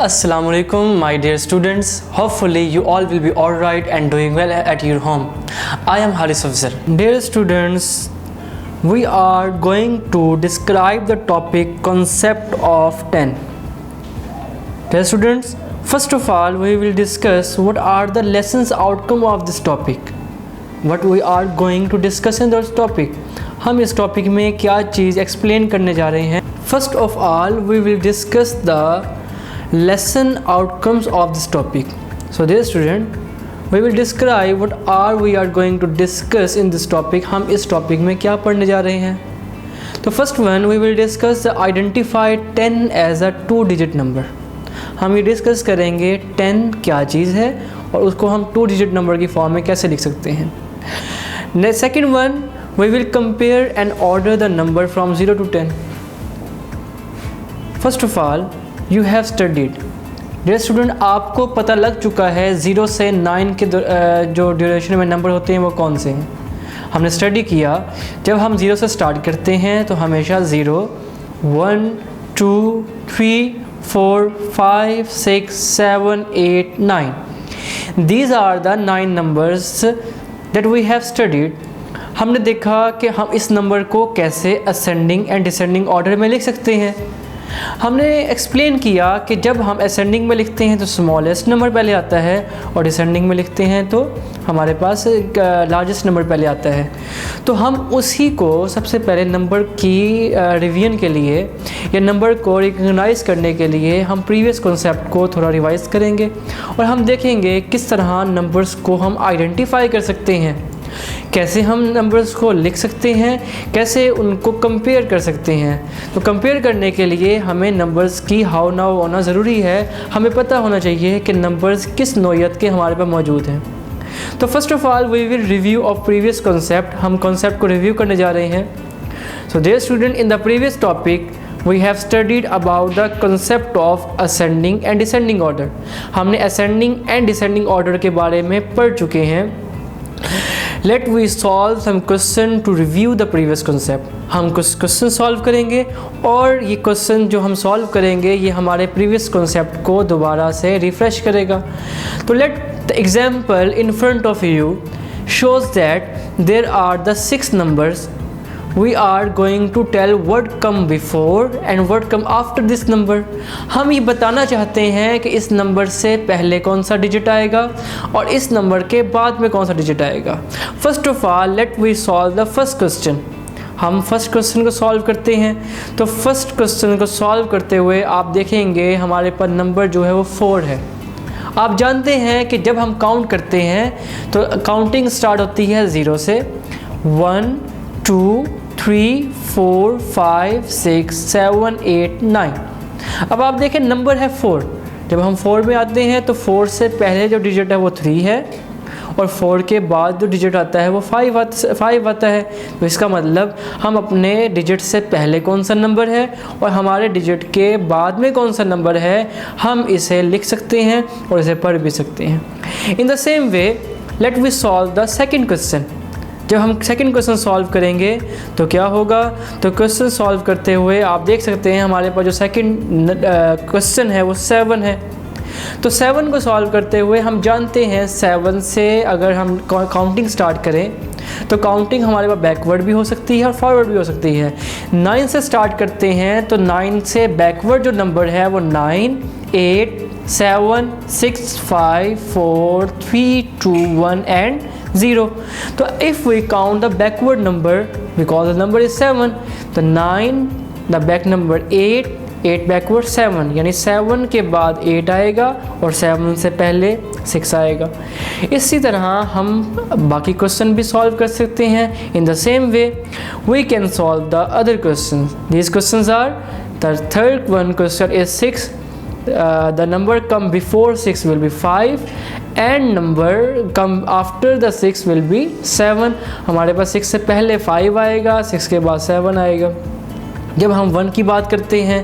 Assalamualaikum my dear students. Hopefully you all will be alright and doing well at your home. I am Haris Afzal. Dear students, we are going to describe the topic concept of 10. Dear students, first of all we will discuss what are the lessons outcome of this topic. What we are going to discuss in this topic. हम इस topic में क्या चीज़ explain करने जा रहे हैं. First of all we will discuss the lesson outcomes of this topic. So dear student, we will describe what are we are going to discuss in this topic. हम इस टॉपिक में क्या पढ़ने जा रहे हैं. तो first one we will discuss the identify 10 as a 2-digit number. हम ये डिस्कस करेंगे 10 क्या चीज़ है और उसको हम 2-digit नंबर की फॉर्म में कैसे लिख सकते हैं. Second one we will compare and order the number from 0 to 10. First of all you have studied. Dear student, आपको पता लग चुका है 0 से 9 के जो ड्यूरेशन में नंबर होते हैं वो कौन से हैं. हमने स्टडी किया जब हम 0 से स्टार्ट करते हैं तो हमेशा 0, 1, 2, 3, 4, 5, 6, 7, 8, 9. These are the 9 numbers that we have studied. हमने देखा कि हम इस नंबर को कैसे असेंडिंग एंड डिसेंडिंग ऑर्डर में लिख सकते हैं. हमने एक्सप्लेन किया कि जब हम असेंडिंग में लिखते हैं तो स्मॉलेस्ट नंबर पहले आता है और डिसेंडिंग में लिखते हैं तो हमारे पास लार्जेस्ट नंबर पहले आता है. तो हम उसी को सबसे पहले नंबर की रिवीजन के लिए या नंबर को रिकग्नाइज़ करने के लिए हम प्रीवियस कॉन्सेप्ट को थोड़ा रिवाइज करेंगे और हम देखेंगे किस तरह नंबर्स को हम आइडेंटिफाई कर सकते हैं, कैसे हम नंबर्स को लिख सकते हैं, कैसे उनको कंपेयर कर सकते हैं. तो कंपेयर करने के लिए हमें नंबर्स की हाउ नाउ होना ज़रूरी है. हमें पता होना चाहिए कि नंबर्स किस नौइयत के हमारे पास मौजूद हैं. तो first of all we will review of previous concept. हम कॉन्सेप्ट को रिव्यू करने जा रहे हैं. So dear student, in the previous topic we have studied about the concept of ascending and descending order. हमने ascending and descending order के बारे में पढ़ चुके हैं. Let we solve some question to review the previous concept. हम कुछ question solve करेंगे और ये क्वेश्चन जो हम सॉल्व करेंगे ये हमारे प्रीवियस कॉन्सेप्ट को दोबारा से रिफ्रेश करेगा. तो let the example in front of you shows that there are the 6 numbers. We are going to tell what come before and what come after this number. हम ये बताना चाहते हैं कि इस नंबर से पहले कौन सा डिजिट आएगा और इस नंबर के बाद में कौन सा डिजिट आएगा. First of all let we solve the first question. हम फर्स्ट क्वेश्चन को सॉल्व करते हैं. तो फर्स्ट क्वेश्चन को सॉल्व करते हुए आप देखेंगे हमारे पास नंबर जो है वो 4 है. आप जानते हैं कि जब हम काउंट करते हैं तो काउंटिंग स्टार्ट होती है 0 से. 1, 2, 3, 4, 5, 6, 7, 8, 9. अब आप देखें नंबर है 4. जब हम 4 में आते हैं तो 4 से पहले जो डिजिट है वो 3 है और 4 के बाद जो डिजिट आता है वो 5 आता है. तो इसका मतलब हम अपने डिजिट से पहले कौन सा नंबर है और हमारे डिजिट के बाद में कौन सा नंबर है हम इसे लिख सकते हैं और इसे पढ़ भी सकते हैं. In the same way let we solve the second question. जब हम सेकंड क्वेश्चन सॉल्व करेंगे तो क्या होगा. तो क्वेश्चन सॉल्व करते हुए आप देख सकते हैं हमारे पास जो सेकंड क्वेश्चन है वो 7 है. तो 7 को सॉल्व करते हुए हम जानते हैं 7 से अगर हम काउंटिंग स्टार्ट करें तो काउंटिंग हमारे पास बैकवर्ड भी हो सकती है और फॉरवर्ड भी हो सकती है. 9 से स्टार्ट करते हैं तो 9 से बैकवर्ड जो नंबर है वो 9, 8, 7, 6, 5, 4, 3, 2, 1 and 0. तो if we count the backward number because the number is 7, तो 9 the back number 8 बैकवर्ड 7 यानी 7 के बाद 8 आएगा और 7 से पहले 6 आएगा. इसी तरह हम बाकी क्वेश्चन भी सॉल्व कर सकते हैं. In the same way we can solve the other question. These questions are the third one question is 6. The number come before 6 will be 5 and number come after the 6 will be 7. हमारे पास 6 से पहले 5 आएगा, 6 के बाद 7 आएगा. जब हम 1 की बात करते हैं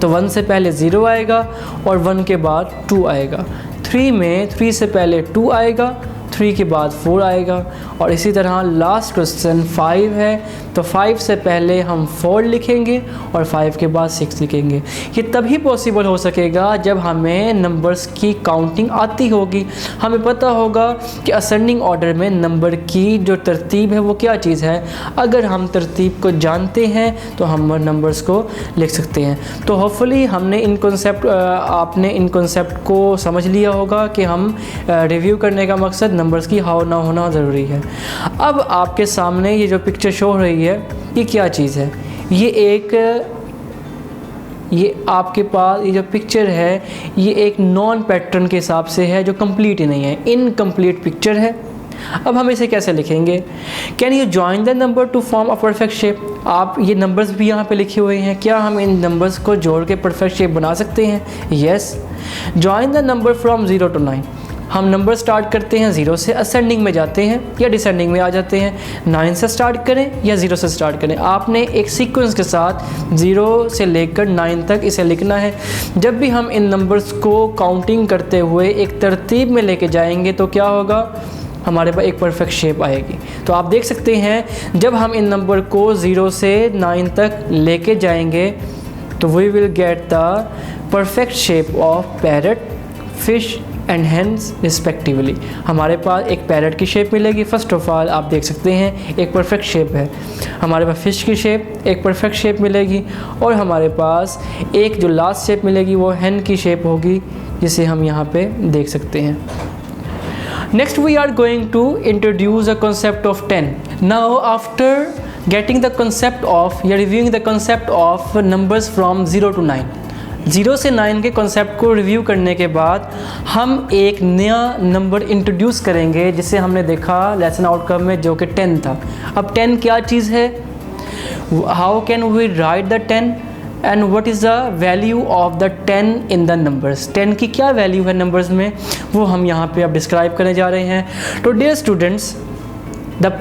तो 1 से पहले 0 आएगा और 1 के बाद 2 आएगा. 3 में 3 से पहले 2 आएगा, 3 के बाद 4 आएगा। और इसी तरह लास्ट क्वेश्चन 5 है, तो 5 से पहले हम 4 लिखेंगे और 5 के बाद 6 लिखेंगे। ये तभी पॉसिबल हो सकेगा जब हमें नंबर्स की काउंटिंग आती होगी, हमें पता होगा कि असेंडिंग ऑर्डर में नंबर की जो तरतीब है वो क्या चीज़ है। अगर हम तरतीब को जानते हैं तो हम नंबर्स को लिख सकते हैं। तो होपफुली हमने आपने इन कॉन्सेप्ट को समझ लिया होगा कि हम रिव्यू करने का मकसद नंबर्स की हाव ना होना ज़रूरी है। अब आपके सामने ये जो पिक्चर शो हो रही है ये क्या चीज़ है? ये आपके पास ये जो पिक्चर है ये एक नॉन पैटर्न के हिसाब से है, जो कंप्लीट ही नहीं है, इनकम्प्लीट पिक्चर है। अब हम इसे कैसे लिखेंगे? Can you join the number two form a perfect shape? आप ये नंबर्स भी यहाँ पे लिखे हुए हैं, क्या हम इन नंबर्स को जोड़ के परफेक्ट शेप बना सकते हैं? Yes. Join the number from 0 to 9। हम नंबर स्टार्ट करते हैं 0 से, असेंडिंग में जाते हैं या डिसेंडिंग में आ जाते हैं। 9 से स्टार्ट करें या 0 से स्टार्ट करें, आपने एक सीक्वेंस के साथ 0 से लेकर 9 तक इसे लिखना है। जब भी हम इन नंबर्स को काउंटिंग करते हुए एक तरतीब में लेके जाएंगे तो क्या होगा? हमारे पास एक परफेक्ट शेप आएगी। तो आप देख सकते हैं जब हम इन नंबर को 0 से 9 तक लेके जाएंगे तो we will get the perfect shape of parrot, fish and hens respectively. हमारे पास एक पैरट की शेप मिलेगी। फर्स्ट ऑफ ऑल आप देख सकते हैं एक परफेक्ट शेप है। हमारे पास फिश की शेप एक परफेक्ट शेप मिलेगी और हमारे पास एक जो लास्ट शेप मिलेगी वो हेन की शेप होगी, जिसे हम यहाँ पे देख सकते हैं। Next we are going to introduce the concept of 10. Now after getting the concept of या reviewing the concept of numbers from 0 to 9, 0 से 9 के कॉन्सेप्ट को रिव्यू करने के बाद हम एक नया नंबर इंट्रोड्यूस करेंगे जिसे हमने देखा लेसन आउटकम में, जो कि 10 था। अब 10 क्या चीज़ है? How can we write the 10 and what is the value of the 10 in the numbers? 10 की क्या वैल्यू है नंबर्स में, वो हम यहाँ पे अब डिस्क्राइब करने जा रहे हैं। तो dear students, the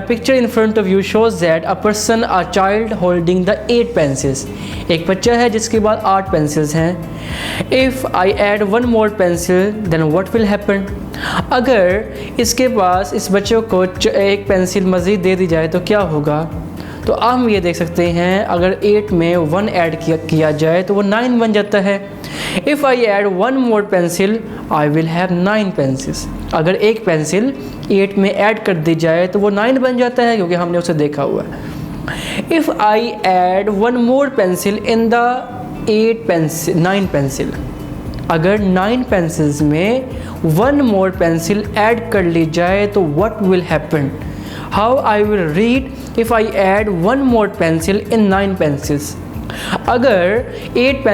picture in front of you shows that a person, a child holding the 8 pencils. एक बच्चा है जिसके पास 8 पेंसिल्स हैं। If I add 1 more pencil then what will happen? अगर इसके पास, इस बच्चे को एक पेंसिल मज़ीद दे दी जाए तो क्या होगा? तो हम ये देख सकते हैं अगर 8 में 1 ऐड किया जाए तो वो 9 बन जाता है। If I add 1 more pencil I will have 9 pencils. अगर एक पेंसिल 8 में ऐड कर दी जाए तो वो 9 बन जाता है, क्योंकि हमने उसे देखा हुआ है। If I add 1 more pencil in the 9 pencil, अगर 9 पेंसिल्स में 1 मोर पेंसिल ऐड कर ली जाए तो what will happen? How I will read if I add 1 more pencil in 9 pencils? अगर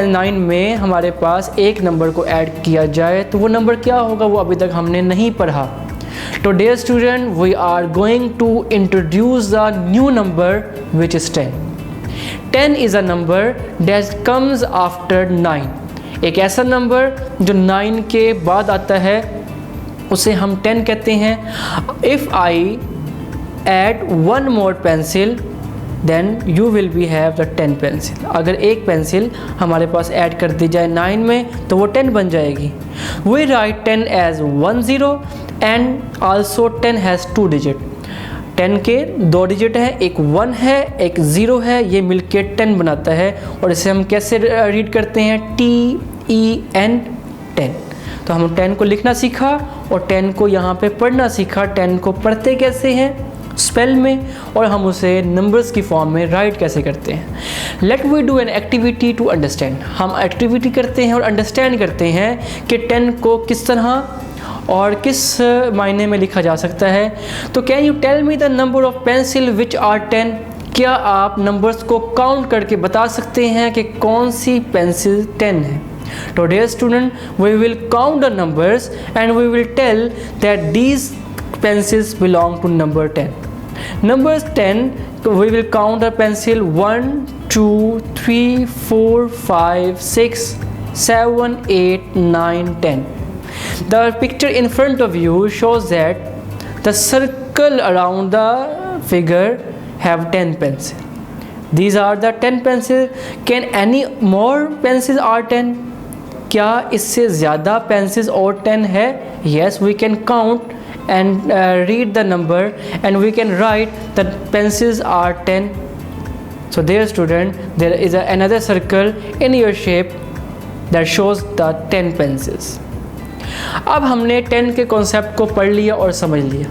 9 में हमारे पास एक नंबर को ऐड किया जाए तो वो नंबर क्या होगा, वो अभी तक हमने नहीं पढ़ा। तो dear student, we are going to introduce the new number which is 10. 10 is a number that comes after 9. एक ऐसा नंबर जो 9 के बाद आता है उसे हम 10 कहते हैं। If I add 1 more pencil then you will be have the 10 pencil. अगर एक पेंसिल हमारे पास ऐड कर दी जाए 9 में तो वो 10 बन जाएगी। We write 10 as 10 and also 10 has 2 digit. 10 के 2 डिजिट हैं, एक 1 है एक 0 है, ये मिलके 10 बनाता है। और इसे हम कैसे रीड करते हैं? TEN 10। तो हम 10 को लिखना सीखा और 10 को यहाँ पे पढ़ना सीखा। 10 को पढ़ते कैसे हैं? स्पेल में, और हम उसे नंबर्स की फॉर्म में राइट कैसे करते हैं। Let we do an activity to understand. हम एक्टिविटी करते हैं और अंडरस्टैंड करते हैं कि 10 को किस तरह और किस मायने में लिखा जा सकता है। तो can you tell me the number of pencil which are 10? क्या आप नंबर्स को काउंट करके बता सकते हैं कि कौन सी पेंसिल 10 है? तो dear student, we will count the numbers and we will tell that these pencils belong to number 10. Numbers 10, we will count the pencil 1, 2, 3, 4, 5, 6, 7, 8, 9, 10. The picture in front of you shows that the circle around the figure have 10 pencils. These are the 10 pencils. Can any more pencils are 10? क्या इससे ज़्यादा pencils और 10 है? Yes, we can count and read the number, and we can write that pencils are 10. So dear student, there is another circle in your shape that shows the 10 pencils. अब हमने 10 के concept को पढ़ लिया और समझ लिया.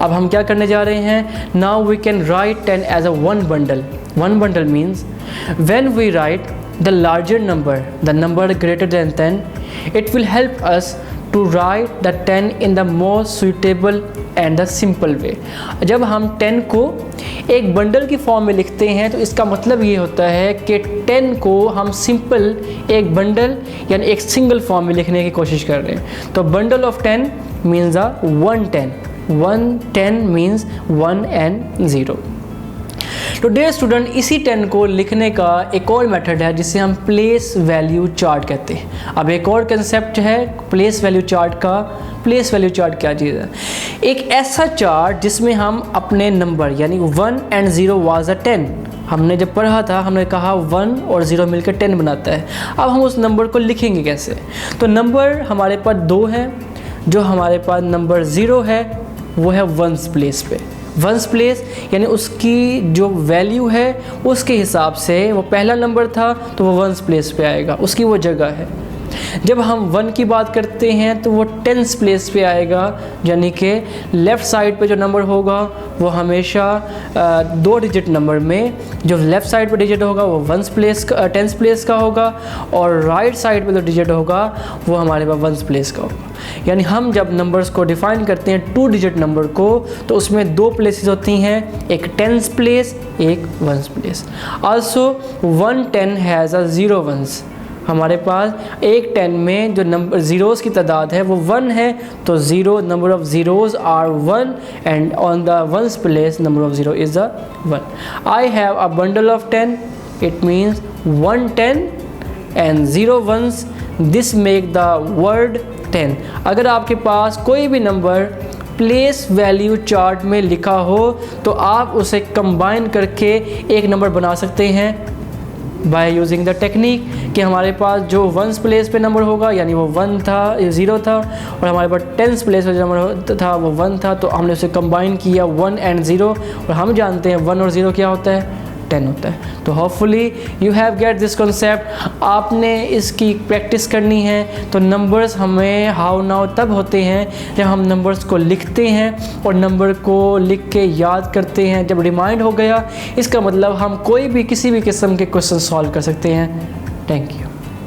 अब हम क्या करने जा रहे हैं? Now we can write 10 as a one bundle. One bundle means when we write the larger number, the number greater than 10, it will help us to write the 10 in the most suitable and the simple way. जब हम 10 को एक bundle की form में लिखते हैं तो इसका मतलब ये होता है कि 10 को हम सिंपल एक बंडल यानी एक सिंगल फॉर्म में लिखने की कोशिश कर रहे हैं. तो bundle of 10 means a 110. 110 means 1 and 0. तो डियर स्टूडेंट, इसी 10 को लिखने का एक और मेथड है जिसे हम प्लेस वैल्यू चार्ट कहते हैं. अब एक और कंसेप्ट है प्लेस वैल्यू चार्ट का. प्लेस वैल्यू चार्ट क्या चीज़ है? एक ऐसा चार्ट जिसमें हम अपने नंबर यानी 1 and 0 वाज अ 10. हमने जब पढ़ा था हमने कहा 1 और 0 मिलकर 10 बनाता है. अब हम उस नंबर को लिखेंगे कैसे? तो नंबर हमारे पास 2 है. जो हमारे पास नंबर 0 है वो है वंस प्लेस पे. वंस प्लेस यानी उसकी जो वैल्यू है उसके हिसाब से वो पहला नंबर था तो वो वंस प्लेस पे आएगा, उसकी वो जगह है. जब हम 1 की बात करते हैं तो वो टेंस प्लेस पे आएगा, यानी कि लेफ़्ट साइड पे जो नंबर होगा वो हमेशा 2 डिजिट नंबर में जो लेफ़्ट साइड पे डिजिट होगा वो टेंस प्लेस का होगा, और राइट साइड पे जो डिजिट होगा वो हमारे पास वंस प्लेस का होगा. यानी हम जब नंबर्स को डिफ़ाइन करते हैं 2 डिजिट नंबर को तो उसमें 2 प्लेसेस होती हैं, एक टेंस प्लेस एक ones place. Also 110 has a 0 ones. हमारे पास एक 10 में जो नंबर ज़ीरोज़ की तादाद है वो 1 है, तो 0 number of zeros are 1 and on the ones place number of 0 is the 1. I have a bundle of 10. It means 110 and 0 ones. This make the word 10. अगर आपके पास कोई भी नंबर प्लेस वैल्यू चार्ट में लिखा हो तो आप उसे कंबाइन करके एक नंबर बना सकते हैं बाय यूजिंग द टेक्निक कि हमारे पास जो वंस प्लेस पे नंबर होगा यानी वो 1 था 0 था, और हमारे पास टेंस प्लेस पे नंबर था वो 1 था, तो हमने उसे कंबाइन किया 1 and 0, और हम जानते हैं 1 और 0 क्या होता है? 10 होता है. तो hopefully you have get this concept. आपने इसकी प्रैक्टिस करनी है. तो नंबर्स हमें हाउ नाउ तब होते हैं जब हम नंबर्स को लिखते हैं, और नंबर को लिख के याद करते हैं. जब रिमाइंड हो गया इसका मतलब हम कोई भी किसी भी किस्म के क्वेश्चन सॉल्व कर सकते हैं. Thank you.